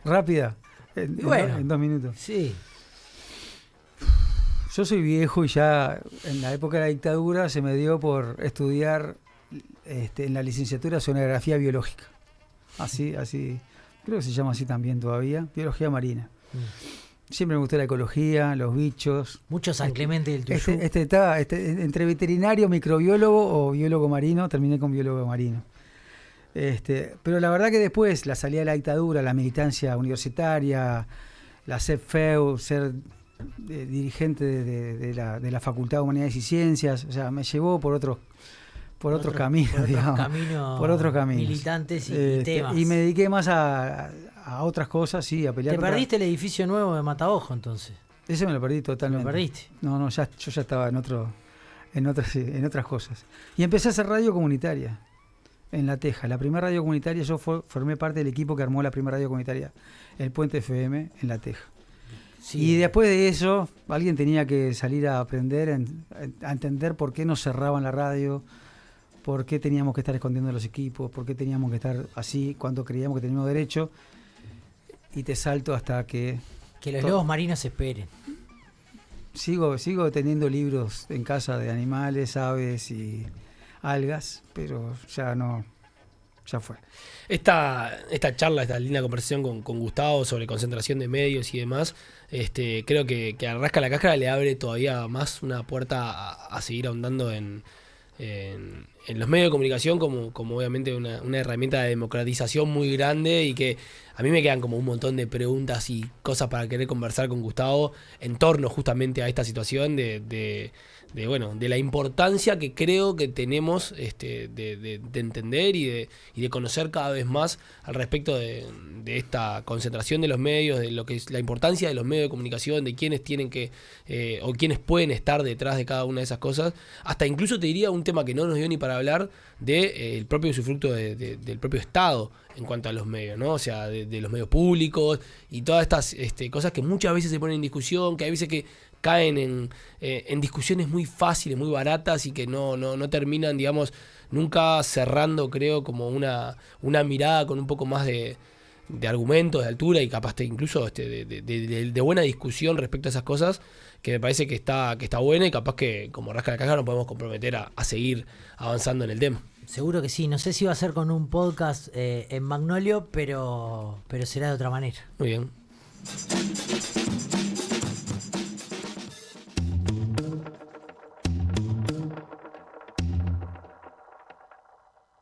Rápida. En 2 minutos. Sí. Yo soy viejo y ya en la época de la dictadura se me dio por estudiar en la licenciatura sonografía biológica. Así, creo que se llama así también todavía, biología marina. Siempre me gustó la ecología, los bichos. Mucho San Clemente del Tuyú. Entre veterinario, microbiólogo o biólogo marino, terminé con biólogo marino. Pero la verdad que después, la salida de la dictadura, la militancia universitaria, la CEPFEU, ser dirigente de la Facultad de Humanidades y Ciencias, o sea, me llevó por otros caminos, digamos. Por otros caminos. Militantes y temas. Y me dediqué más a otras cosas, sí, a pelear. ¿Te perdiste el edificio nuevo de Mataojo, entonces? Ese me lo perdí totalmente. ¿Lo perdiste? No, yo ya estaba en otras cosas. Y empecé a hacer radio comunitaria en La Teja. La primera radio comunitaria, yo formé parte del equipo que armó la primera radio comunitaria, el Puente FM, en La Teja. Sí. Y después de eso, alguien tenía que salir a aprender, a entender por qué nos cerraban la radio, por qué teníamos que estar escondiendo los equipos, por qué teníamos que estar así cuando creíamos que teníamos derecho. Y te salto hasta que... Que los lobos marinos esperen. Sigo teniendo libros en casa de animales, aves y algas, pero ya no... Ya fue. Esta charla, esta linda conversación con Gustavo sobre concentración de medios y demás, creo que a Rasca la Cáscara le abre todavía más una puerta a seguir ahondando en los medios de comunicación como obviamente una herramienta de democratización muy grande, y que a mí me quedan como un montón de preguntas y cosas para querer conversar con Gustavo en torno justamente a esta situación de la importancia que creo que tenemos de entender y de conocer cada vez más al respecto de esta concentración de los medios, de lo que es la importancia de los medios de comunicación, de quiénes tienen que o quiénes pueden estar detrás de cada una de esas cosas, hasta incluso te diría un tema que no nos dio ni para para hablar del propio usufructo del propio Estado en cuanto a los medios, ¿no? O sea, de los medios públicos y todas estas cosas que muchas veces se ponen en discusión, que hay veces que caen en discusiones muy fáciles, muy baratas y que no terminan, digamos, nunca cerrando, creo, como una mirada con un poco más de argumentos, de altura y capaz incluso de buena discusión respecto a esas cosas, que me parece que está buena y capaz que como Rasca la Caja nos podemos comprometer a seguir avanzando en el tema. Seguro que sí. No sé si va a ser con un podcast en Magnolio, pero será de otra manera. Muy bien.